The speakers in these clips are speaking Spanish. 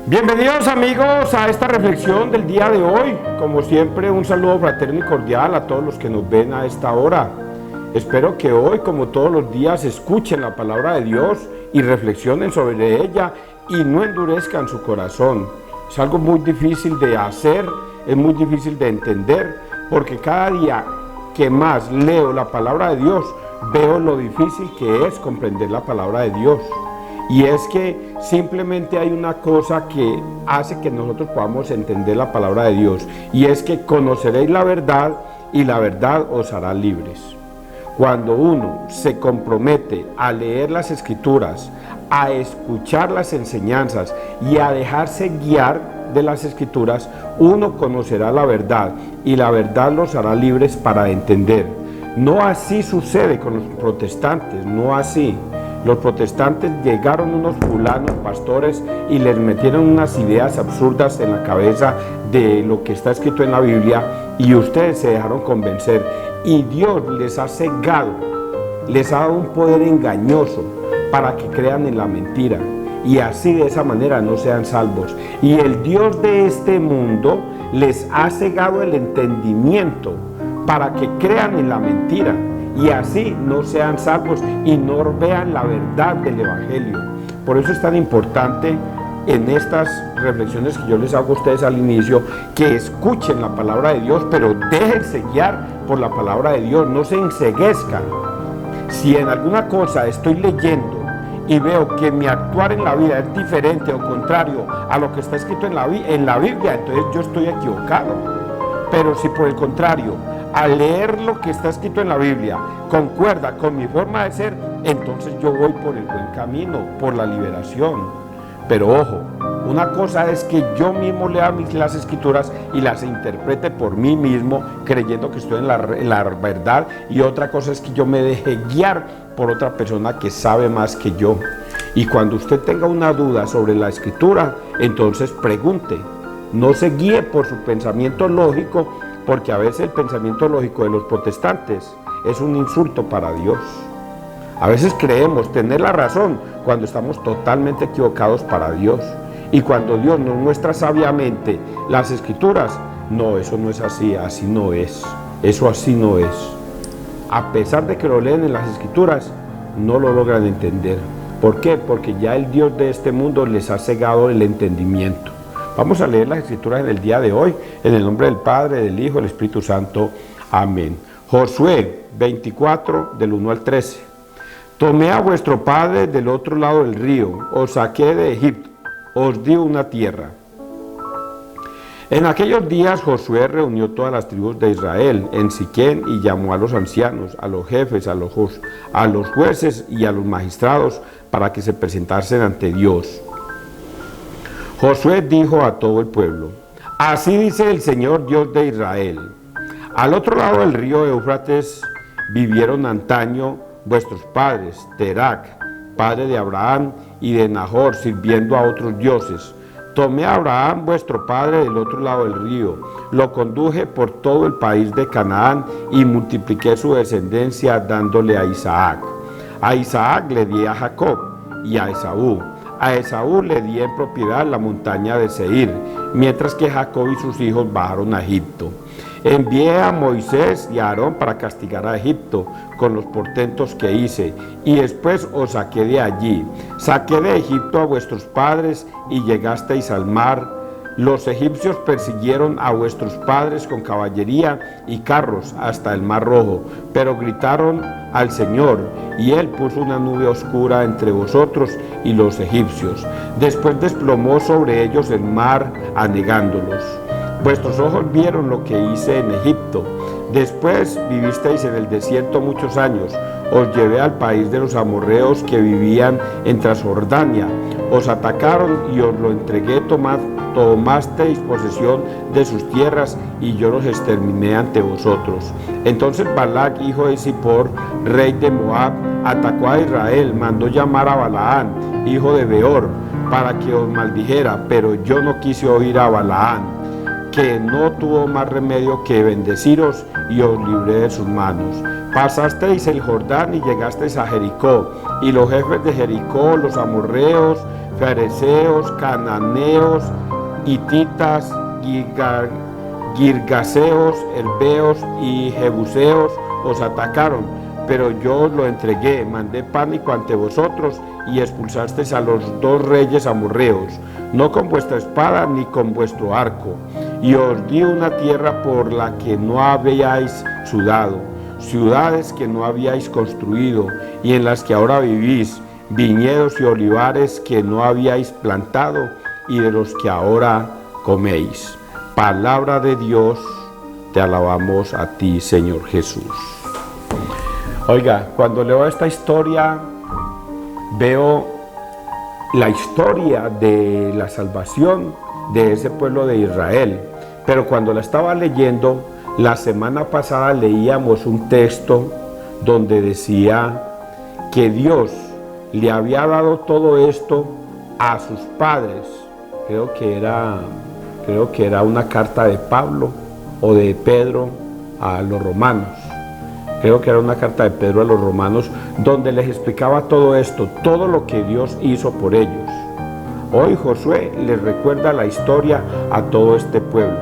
Bienvenidos amigos a esta reflexión del día de hoy. Como siempre, un saludo fraterno y cordial a todos los que nos ven a esta hora. Espero que hoy, como todos los días, escuchen la palabra de Dios y reflexionen sobre ella y no endurezcan su corazón. Es algo muy difícil de hacer, es muy difícil de entender, porque cada día que más leo la palabra de Dios, veo lo difícil que es comprender la palabra de Dios. Y es que simplemente hay una cosa que hace que nosotros podamos entender la palabra de Dios, y es que conoceréis la verdad y la verdad os hará libres. Cuando uno se compromete a leer las Escrituras, a escuchar las enseñanzas y a dejarse guiar de las Escrituras, uno conocerá la verdad y la verdad los hará libres para entender. No así sucede con los protestantes, no así. Los protestantes llegaron unos fulanos pastores y les metieron unas ideas absurdas en la cabeza de lo que está escrito en la Biblia, y ustedes se dejaron convencer y Dios les ha cegado, les ha dado un poder engañoso para que crean en la mentira y así de esa manera no sean salvos. Y el Dios de este mundo les ha cegado el entendimiento para que crean en la mentira y así no sean salvos y no vean la verdad del Evangelio. Por eso es tan importante en estas reflexiones que yo les hago a ustedes al inicio, que escuchen la palabra de Dios, pero déjense guiar por la palabra de Dios, no se enceguezcan. Si en alguna cosa estoy leyendo y veo que mi actuar en la vida es diferente o contrario a lo que está escrito en la Biblia, entonces yo estoy equivocado. Pero si por el contrario, al leer lo que está escrito en la Biblia concuerda con mi forma de ser, entonces yo voy por el buen camino, por la liberación. Pero ojo, una cosa es que yo mismo lea las Escrituras y las interprete por mí mismo, creyendo que estoy en la verdad, y otra cosa es que yo me deje guiar por otra persona que sabe más que yo. Y cuando usted tenga una duda sobre la Escritura, entonces pregunte, no se guíe por su pensamiento lógico, porque a veces el pensamiento lógico de los protestantes es un insulto para Dios. A veces creemos tener la razón cuando estamos totalmente equivocados para Dios. Y cuando Dios nos muestra sabiamente las Escrituras, no, eso no es así, así no es. Eso así no es. A pesar de que lo leen en las Escrituras, no lo logran entender. ¿Por qué? Porque ya el Dios de este mundo les ha cegado el entendimiento. Vamos a leer las Escrituras en el día de hoy, en el nombre del Padre, del Hijo y del Espíritu Santo. Amén. Josué 24, del 1 al 13. Tomé a vuestro padre del otro lado del río, os saqué de Egipto, os di una tierra. En aquellos días Josué reunió todas las tribus de Israel en Siquén y llamó a los ancianos, a los jefes, a los jueces y a los magistrados para que se presentasen ante Dios. Josué dijo a todo el pueblo: así dice el Señor Dios de Israel: al otro lado del río Éufrates vivieron antaño vuestros padres, Terac, padre de Abraham y de Nahor, sirviendo a otros dioses. Tomé a Abraham vuestro padre del otro lado del río, lo conduje por todo el país de Canaán y multipliqué su descendencia dándole a Isaac. A Isaac le di a Jacob y a Esaú. A Esaú le di en propiedad la montaña de Seir, mientras que Jacob y sus hijos bajaron a Egipto. Envié a Moisés y a Aarón para castigar a Egipto con los portentos que hice, y después os saqué de allí. Saqué de Egipto a vuestros padres y llegasteis al mar. Los egipcios persiguieron a vuestros padres con caballería y carros hasta el Mar Rojo, pero gritaron al Señor, y Él puso una nube oscura entre vosotros y los egipcios. Después desplomó sobre ellos el mar, anegándolos. Vuestros ojos vieron lo que hice en Egipto. Después vivisteis en el desierto muchos años. Os llevé al país de los amorreos que vivían en Transjordania. Os atacaron y os lo entregué, tomasteis posesión de sus tierras y yo los exterminé ante vosotros. Entonces Balac, hijo de Zippor, rey de Moab, atacó a Israel, mandó llamar a Balaán, hijo de Beor, para que os maldijera, pero yo no quise oír a Balaán, que no tuvo más remedio que bendeciros, y os libré de sus manos. Pasasteis el Jordán y llegasteis a Jericó, y los jefes de Jericó, los amorreos, fereceos, cananeos, hititas, girgaseos, herbeos y jebuseos os atacaron, pero yo os lo entregué, mandé pánico ante vosotros y expulsasteis a los 2 reyes amorreos, no con vuestra espada ni con vuestro arco, y os di una tierra por la que no habíais sudado, ciudades que no habíais construido y en las que ahora vivís, viñedos y olivares que no habíais plantado y de los que ahora coméis. Palabra de Dios, te alabamos a ti, Señor Jesús. Oiga, cuando leo esta historia, veo la historia de la salvación de ese pueblo de Israel, pero cuando la estaba leyendo, la semana pasada leíamos un texto donde decía que Dios le había dado todo esto a sus padres. Creo que era una carta de Pablo o de Pedro a los romanos. Creo que era una carta de Pedro a los romanos donde les explicaba todo esto, todo lo que Dios hizo por ellos. Hoy Josué les recuerda la historia a todo este pueblo.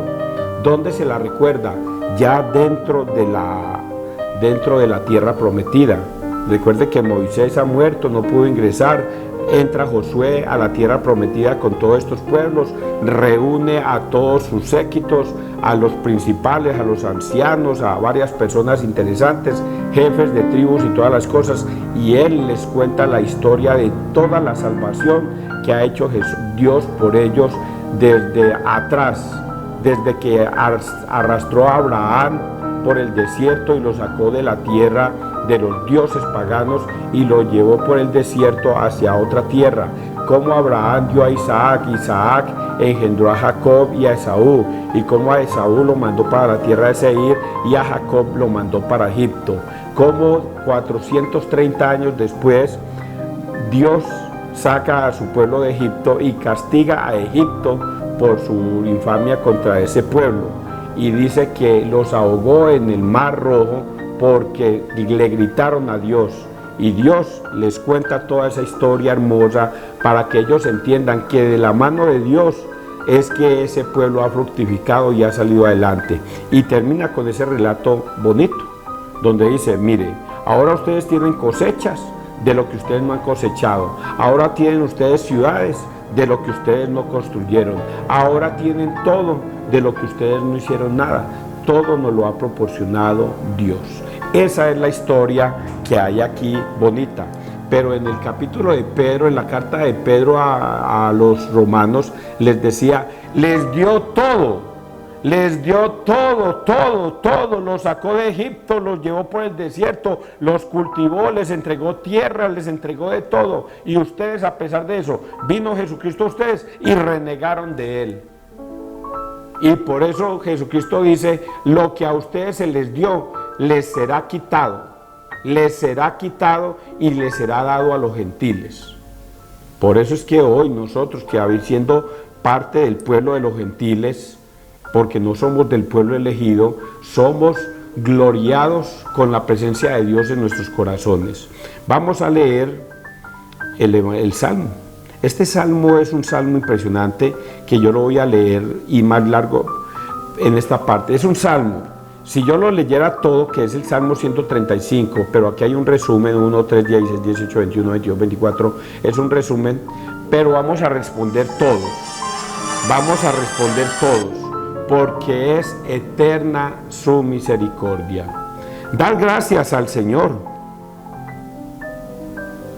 ¿Dónde se la recuerda? Ya dentro de la tierra prometida. Recuerde que Moisés ha muerto, no pudo ingresar. Entra Josué a la tierra prometida con todos estos pueblos, reúne a todos sus séquitos, a los principales, a los ancianos, a varias personas interesantes, jefes de tribus y todas las cosas, y él les cuenta la historia de toda la salvación que ha hecho Dios por ellos desde atrás, desde que arrastró a Abraham por el desierto y lo sacó de la tierra de los dioses paganos y lo llevó por el desierto hacia otra tierra, como Abraham dio a Isaac, Isaac engendró a Jacob y a Esaú, y como a Esaú lo mandó para la tierra de Seir y a Jacob lo mandó para Egipto, como 430 años después Dios saca a su pueblo de Egipto y castiga a Egipto por su infamia contra ese pueblo, y dice que los ahogó en el Mar Rojo porque le gritaron a Dios, y Dios les cuenta toda esa historia hermosa para que ellos entiendan que de la mano de Dios es que ese pueblo ha fructificado y ha salido adelante. Y termina con ese relato bonito donde dice: mire, ahora ustedes tienen cosechas de lo que ustedes no han cosechado, ahora tienen ustedes ciudades de lo que ustedes no construyeron, ahora tienen todo de lo que ustedes no hicieron nada. Todo nos lo ha proporcionado Dios. Esa es la historia que hay aquí bonita. Pero en el capítulo de Pedro, en la carta de Pedro a los romanos, les decía, les dio todo. Les dio todo, los sacó de Egipto, los llevó por el desierto, los cultivó, les entregó tierra, les entregó de todo. Y ustedes, a pesar de eso, vino Jesucristo a ustedes y renegaron de Él. Y por eso Jesucristo dice, lo que a ustedes se les dio, les será quitado y les será dado a los gentiles. Por eso es que hoy nosotros, que siendo parte del pueblo de los gentiles, porque no somos del pueblo elegido, somos gloriados con la presencia de Dios en nuestros corazones. Vamos a leer el Salmo. Este salmo es un salmo impresionante que yo lo voy a leer y más largo en esta parte. Es un salmo, si yo lo leyera todo, que es el Salmo 135, pero aquí hay un resumen, 1, 3, 16, 18, 21, 22, 24, es un resumen, pero vamos a responder todos, porque es eterna su misericordia. Dad gracias al Señor,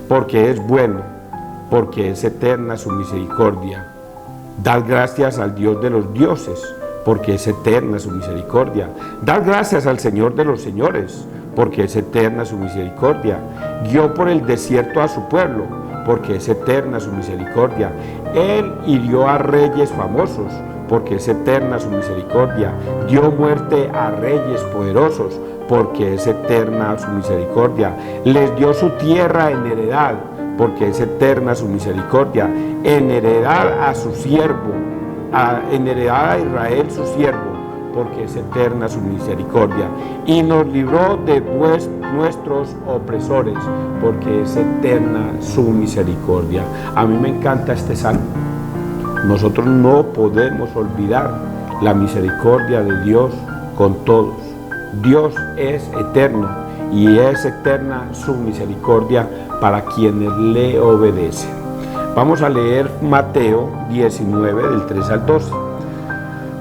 porque es bueno, porque es eterna su misericordia. Dad gracias al Dios de los dioses, porque es eterna su misericordia. Dad gracias al Señor de los señores, porque es eterna su misericordia. Guió por el desierto a su pueblo, porque es eterna su misericordia. Él hirió a reyes famosos, porque es eterna su misericordia. Dio muerte a reyes poderosos, porque es eterna su misericordia. Les dio su tierra en heredad, porque es eterna su misericordia. En heredad a su siervo, en heredad a Israel su siervo, porque es eterna su misericordia. Y nos libró de nuestros opresores, porque es eterna su misericordia. A mí me encanta este salmo. Nosotros no podemos olvidar la misericordia de Dios con todos. Dios es eterno y es eterna su misericordia para quienes le obedecen. Vamos a leer Mateo 19 del 3 al 12.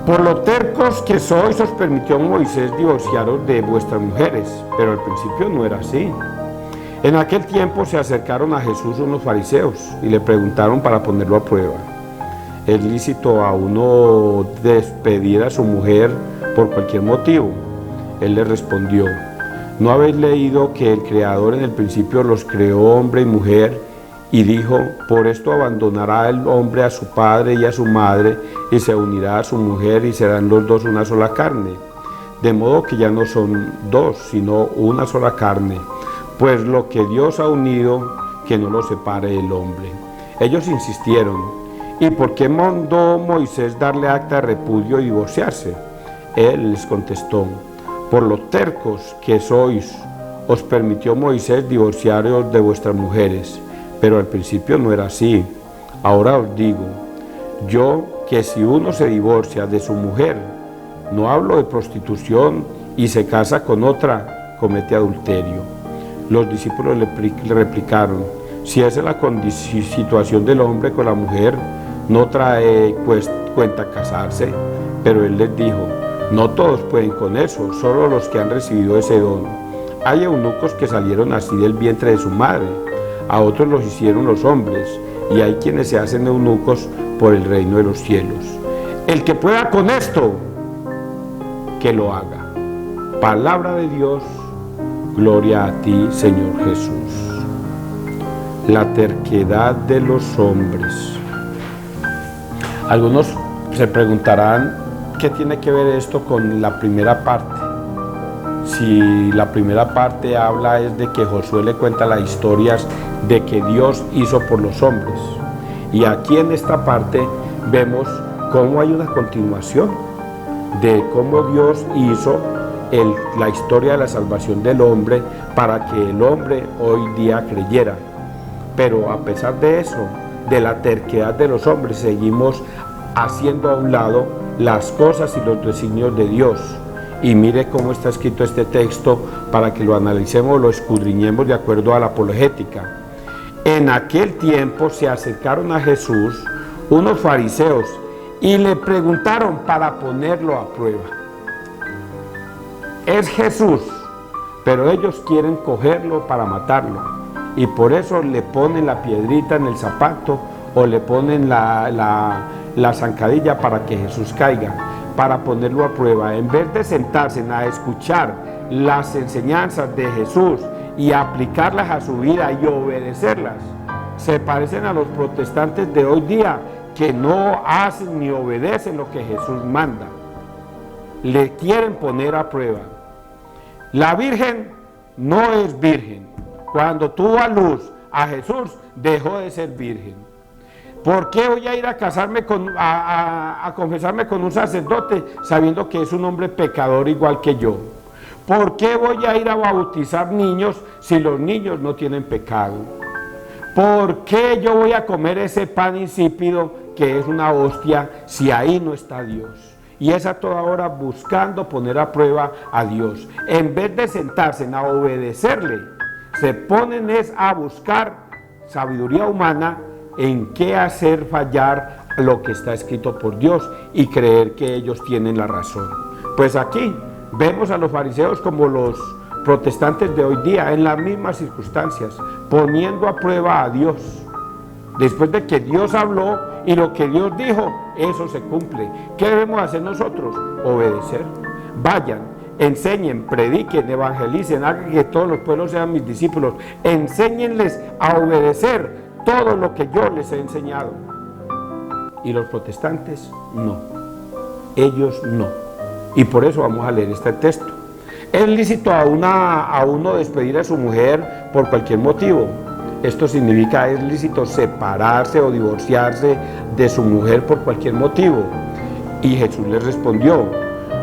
Por lo tercos que sois, os permitió Moisés divorciaros de vuestras mujeres, pero al principio no era así. En aquel tiempo se acercaron a Jesús unos fariseos y le preguntaron para ponerlo a prueba: ¿es lícito a uno despedir a su mujer por cualquier motivo? Él les respondió: ¿no habéis leído que el Creador en el principio los creó hombre y mujer? Y dijo: por esto abandonará el hombre a su padre y a su madre, y se unirá a su mujer, y serán los dos una sola carne. De modo que ya no son dos, sino una sola carne. Pues lo que Dios ha unido, que no lo separe el hombre. Ellos insistieron: ¿y por qué mandó Moisés darle acta de repudio y divorciarse? Él les contestó: por lo tercos que sois, os permitió Moisés divorciaros de vuestras mujeres, pero al principio no era así. Ahora os digo yo que si uno se divorcia de su mujer, no hablo de prostitución, y se casa con otra, comete adulterio. Los discípulos le replicaron: si esa es la situación del hombre con la mujer, no trae cuenta casarse. Pero él les dijo: no todos pueden con eso, solo los que han recibido ese don. Hay eunucos que salieron así del vientre de su madre, a otros los hicieron los hombres, y hay quienes se hacen eunucos por el reino de los cielos. El que pueda con esto, que lo haga. Palabra de Dios, gloria a ti, Señor Jesús. La terquedad de los hombres. Algunos se preguntarán: ¿qué tiene que ver esto con la primera parte? Si la primera parte habla es de que Josué le cuenta las historias de que Dios hizo por los hombres, y aquí en esta parte vemos cómo hay una continuación de cómo Dios hizo la historia de la salvación del hombre para que el hombre hoy día creyera. Pero a pesar de eso, de la terquedad de los hombres, seguimos haciendo a un lado las cosas y los designios de Dios. Y mire cómo está escrito este texto para que lo analicemos, lo escudriñemos de acuerdo a la apologética. En aquel tiempo se acercaron a Jesús unos fariseos y le preguntaron para ponerlo a prueba. Es Jesús, pero ellos quieren cogerlo para matarlo, y por eso le ponen la piedrita en el zapato o le ponen la zancadilla para que Jesús caiga, para ponerlo a prueba. En vez de sentarse a escuchar las enseñanzas de Jesús y aplicarlas a su vida y obedecerlas, se parecen a los protestantes de hoy día, que no hacen ni obedecen lo que Jesús manda. Le quieren poner a prueba. La Virgen no es virgen. Cuando tuvo a luz a Jesús, dejó de ser virgen. ¿Por qué voy a ir a casarme a confesarme con un sacerdote sabiendo que es un hombre pecador igual que yo? ¿Por qué voy a ir a bautizar niños si los niños no tienen pecado? ¿Por qué yo voy a comer ese pan insípido que es una hostia si ahí no está Dios? Y es a toda hora buscando poner a prueba a Dios. En vez de sentarse a obedecerle, se ponen a buscar sabiduría humana en qué hacer fallar lo que está escrito por Dios y creer que ellos tienen la razón. Pues aquí vemos a los fariseos como los protestantes de hoy día, en las mismas circunstancias, poniendo a prueba a Dios. Después de que Dios habló y lo que Dios dijo, eso se cumple. ¿Qué debemos hacer nosotros? Obedecer. Vayan, enseñen, prediquen, evangelicen, hagan que todos los pueblos sean mis discípulos. Enséñenles a obedecer todo lo que yo les he enseñado. Y los protestantes no, ellos no. Y por eso vamos a leer este texto. ¿Es lícito a uno despedir a su mujer por cualquier motivo? Esto significa, es lícito separarse o divorciarse de su mujer por cualquier motivo. Y Jesús les respondió: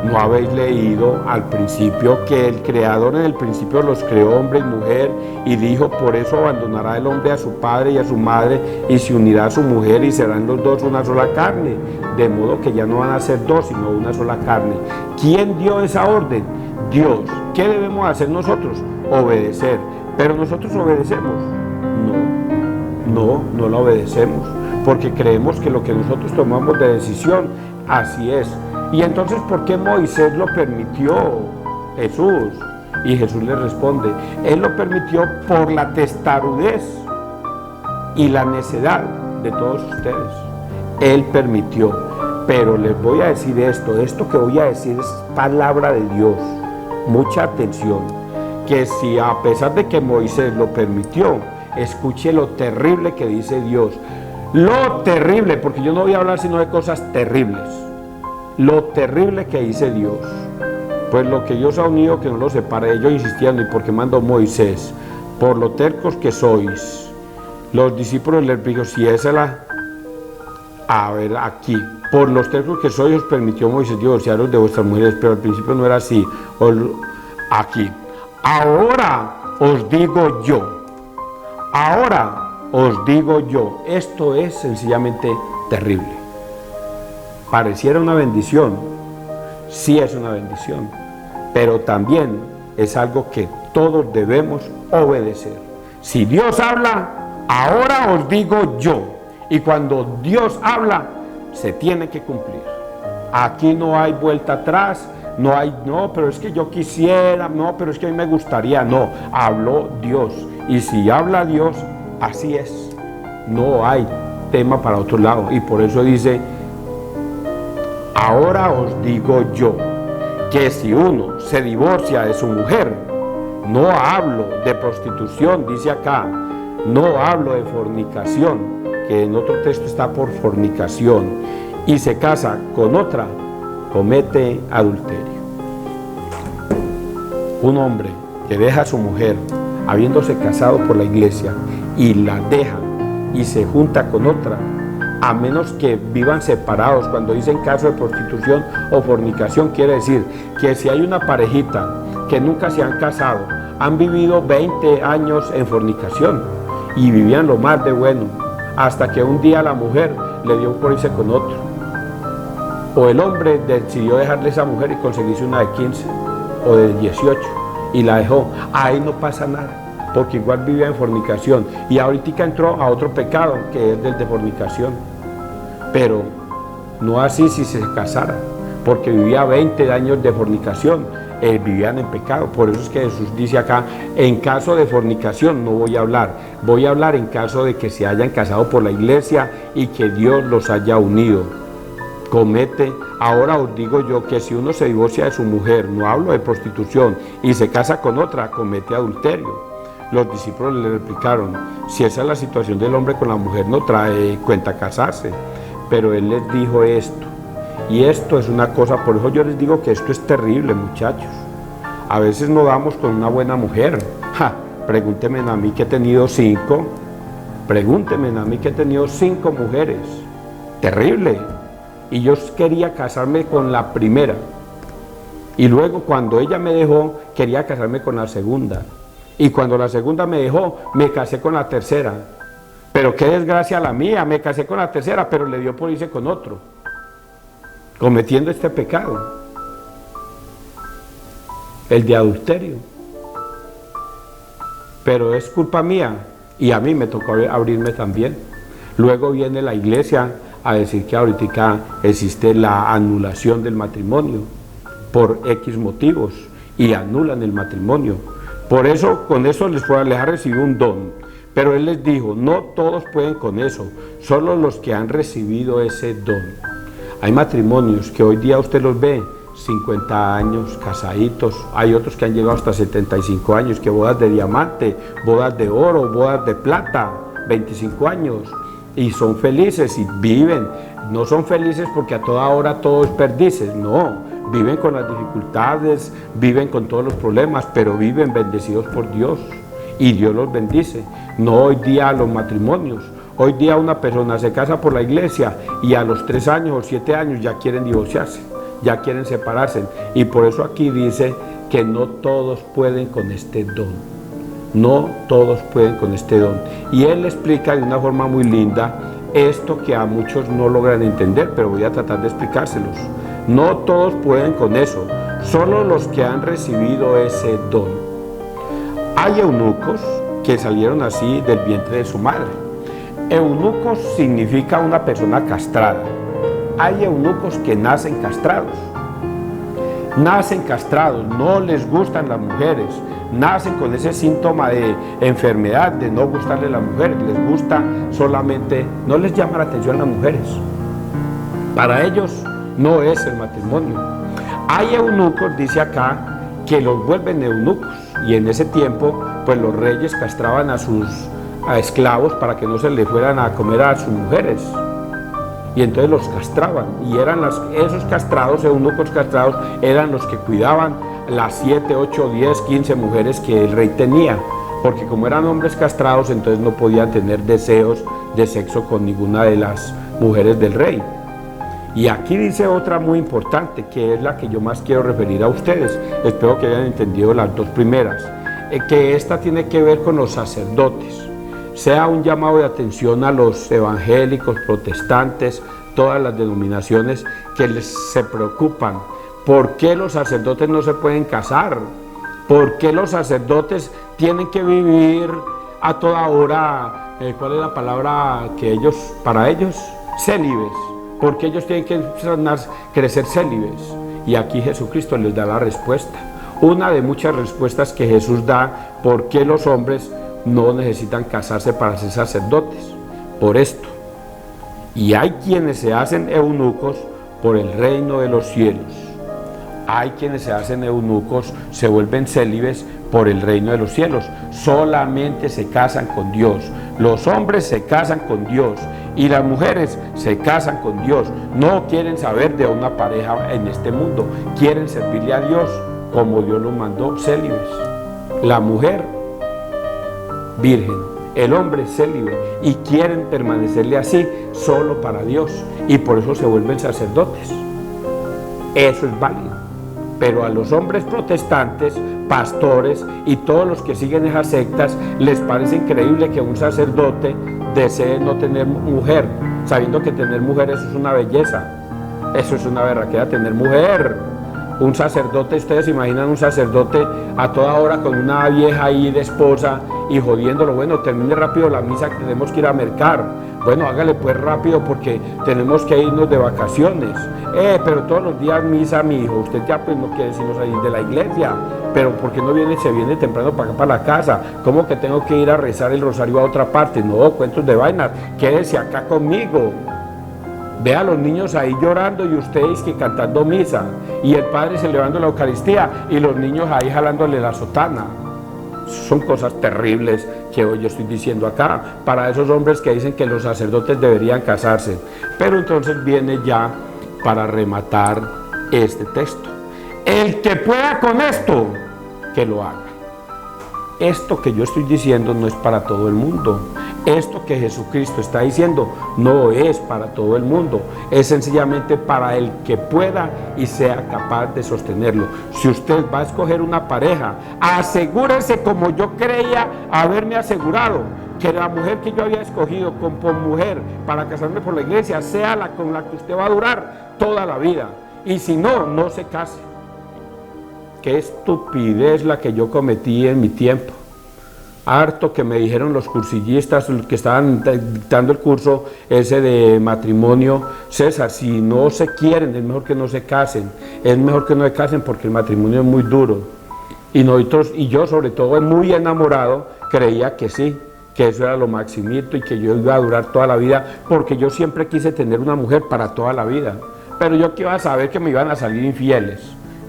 ¿No habéis leído al principio que el Creador en el principio los creó hombre y mujer y dijo, por eso abandonará el hombre a su padre y a su madre y se unirá a su mujer y serán los dos una sola carne? De modo que ya no van a ser dos, sino una sola carne. ¿Quién dio esa orden? Dios. ¿Qué debemos hacer nosotros? Obedecer. ¿Pero nosotros obedecemos? No la obedecemos, porque creemos que lo que nosotros tomamos de decisión, así es. Y entonces, ¿por qué Moisés lo permitió? Jesús. Y Jesús le responde, Él lo permitió por la testarudez y la necedad de todos ustedes. Él permitió. Pero les voy a decir esto que voy a decir es palabra de Dios. Mucha atención, que si a pesar de que Moisés lo permitió, escuche lo terrible que dice Dios. Lo terrible, porque yo no voy a hablar sino de cosas terribles. Lo terrible que dice Dios. Pues lo que Dios ha unido, que no lo separe. Ellos insistían, ¿y por qué mandó Moisés? Por lo tercos que sois. Los discípulos les dijo, si esa es la... A ver, aquí. Por los tercos que sois os permitió Moisés divorciaros de vuestras mujeres, pero al principio no era así. Aquí. Ahora os digo yo. Ahora os digo yo. Esto es sencillamente terrible. Pareciera una bendición. Sí es una bendición. Pero también es algo que todos debemos obedecer. Si Dios habla, ahora os digo yo. Y cuando Dios habla, se tiene que cumplir. Aquí no hay vuelta atrás, no, pero es que yo quisiera, no, pero es que a mí me gustaría, no, habló Dios. Y si habla Dios, así es. No hay tema para otro lado. Y por eso dice, ahora os digo yo, que si uno se divorcia de su mujer, no hablo de prostitución, dice acá, no hablo de fornicación, que en otro texto está por fornicación, y se casa con otra, comete adulterio. Un hombre que deja a su mujer, habiéndose casado por la iglesia, y la deja y se junta con otra, a menos que vivan separados, cuando dicen caso de prostitución o fornicación, quiere decir que si hay una parejita que nunca se han casado, han vivido 20 años en fornicación y vivían lo más de bueno, hasta que un día la mujer le dio por irse con otro, o el hombre decidió dejarle a esa mujer y conseguirse una de 15 o de 18 y la dejó. Ahí no pasa nada, porque igual vivía en fornicación y ahorita entró a otro pecado que es del de fornicación, pero no así si se casara, porque vivía 20 años de fornicación, vivían en pecado. Por eso es que Jesús dice acá, en caso de fornicación no voy a hablar en caso de que se hayan casado por la iglesia y que Dios los haya unido. Ahora os digo yo que si uno se divorcia de su mujer, no hablo de prostitución, y se casa con otra, comete adulterio. Los discípulos le replicaron, si esa es la situación del hombre con la mujer, no trae cuenta casarse. Pero él les dijo esto, y esto es una cosa, por eso yo les digo que esto es terrible, muchachos. A veces no damos con una buena mujer. Pregúntenme a mí que he tenido 5. Pregúntenme a mí que he tenido 5 mujeres. Terrible. Y yo quería casarme con la primera. Y luego cuando ella me dejó, quería casarme con la segunda. Y cuando la segunda me dejó, me casé con la tercera. Pero qué desgracia la mía, me casé con la tercera, pero le dio por irse con otro, cometiendo este pecado, el de adulterio. Pero es culpa mía, y a mí me tocó abrirme también. Luego viene la iglesia a decir que ahorita existe la anulación del matrimonio por X motivos, y anulan el matrimonio. Por eso, con eso les ha recibido un don. Pero él les dijo, no todos pueden con eso, solo los que han recibido ese don. Hay matrimonios que hoy día usted los ve, 50 años, casaditos, hay otros que han llegado hasta 75 años, que bodas de diamante, bodas de oro, bodas de plata, 25 años, y son felices y viven. No son felices porque a toda hora todo es perdices, no, viven con las dificultades, viven con todos los problemas, pero viven bendecidos por Dios. Y Dios los bendice. No hoy día los matrimonios. Hoy día una persona se casa por la iglesia y a los 3 años o 7 años ya quieren divorciarse. ya quieren separarse. Y por eso aquí dice que no todos pueden con este don. No todos pueden con este don. Y él explica de una forma muy linda esto que a muchos no logran entender, pero voy a tratar de explicárselos. No todos pueden con eso, solo los que han recibido ese don. Hay eunucos que salieron así del vientre de su madre. Eunucos significa una persona castrada. Hay eunucos que nacen castrados. Nacen castrados, no les gustan las mujeres, nacen con ese síntoma de enfermedad, de no gustarle a las mujeres, les gusta solamente, no les llama la atención las mujeres. Para ellos no es el matrimonio. Hay eunucos, dice acá, que los vuelven eunucos, y en ese tiempo pues los reyes castraban a sus esclavos para que no se le fueran a comer a sus mujeres, y entonces los castraban, y eran esos castrados, eunucos castrados, eran los que cuidaban las 7, 8, 10, 15 mujeres que el rey tenía, porque como eran hombres castrados, entonces no podían tener deseos de sexo con ninguna de las mujeres del rey. Y aquí dice otra muy importante, que es la que yo más quiero referir a ustedes, espero que hayan entendido las dos primeras, que esta tiene que ver con los sacerdotes. Sea un llamado de atención a los evangélicos, protestantes, todas las denominaciones que se preocupan. ¿Por qué los sacerdotes no se pueden casar? ¿Por qué los sacerdotes tienen que vivir a toda hora, cuál es la palabra que para ellos? Célibes. ¿Por qué ellos tienen que crecer célibes? Y aquí Jesucristo les da la respuesta. Una de muchas respuestas que Jesús da, ¿por qué los hombres no necesitan casarse para ser sacerdotes? Por esto. Y hay quienes se hacen eunucos por el reino de los cielos. Hay quienes se hacen eunucos, se vuelven célibes por el reino de los cielos. Solamente se casan con Dios. Los hombres se casan con Dios y las mujeres se casan con Dios. No quieren saber de una pareja en este mundo. Quieren servirle a Dios como Dios los mandó, célibes. La mujer virgen, el hombre célibe, y quieren permanecerle así solo para Dios, y por eso se vuelven sacerdotes. Eso es válido. Pero a los hombres protestantes, pastores y todos los que siguen esas sectas les parece increíble que un sacerdote desee no tener mujer, sabiendo que tener mujer eso es una belleza, eso es una berraquera tener mujer. Un sacerdote, ustedes se imaginan un sacerdote a toda hora con una vieja ahí de esposa y jodiéndolo. Bueno, termine rápido la misa que tenemos que ir a mercar. Bueno, hágale pues rápido porque tenemos que irnos de vacaciones. Pero todos los días misa, mi hijo. Usted ya pues no quiere sino salir de la iglesia. Pero ¿por qué no se viene temprano para acá, para la casa? ¿Cómo que tengo que ir a rezar el rosario a otra parte? No, cuentos de vainas. Quédese acá conmigo. Ve a los niños ahí llorando y ustedes que cantando misa, y el padre celebrando la Eucaristía y los niños ahí jalándole la sotana. Son cosas terribles que hoy yo estoy diciendo acá para esos hombres que dicen que los sacerdotes deberían casarse. Pero entonces viene ya para rematar este texto. El que pueda con esto, que lo haga. Esto que yo estoy diciendo no es para todo el mundo. Esto que Jesucristo está diciendo no es para todo el mundo. Es sencillamente para el que pueda y sea capaz de sostenerlo. Si usted va a escoger una pareja, asegúrese, como yo creía haberme asegurado, que la mujer que yo había escogido como mujer para casarme por la iglesia sea la con la que usted va a durar toda la vida. Y si no, no se case. Qué estupidez la que yo cometí en mi tiempo. Harto que me dijeron los cursillistas que estaban dictando el curso ese de matrimonio: César, si no se quieren, es mejor que no se casen. Es mejor que no se casen porque el matrimonio es muy duro. Y nosotros, y yo sobre todo muy enamorado, creía que sí, que eso era lo maximito y que yo iba a durar toda la vida, porque yo siempre quise tener una mujer para toda la vida. Pero yo que iba a saber que me iban a salir infieles,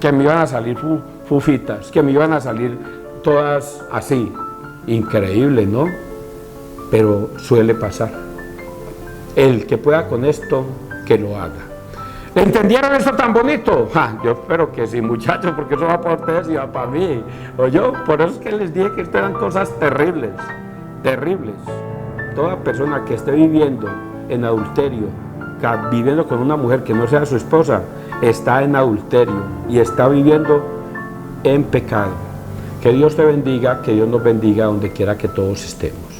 que me iban a salir fufitas, que me iban a salir todas así. Increíble, ¿no? Pero suele pasar. El que pueda con esto, que lo haga. ¿Entendieron esto tan bonito? Yo espero que sí, muchachos, porque eso va para ustedes y va para mí. O yo, por eso es que les dije que esto eran cosas terribles, terribles. Toda persona que esté viviendo en adulterio, viviendo con una mujer que no sea su esposa, está en adulterio y está viviendo en pecado. Que Dios te bendiga, que Dios nos bendiga donde quiera que todos estemos.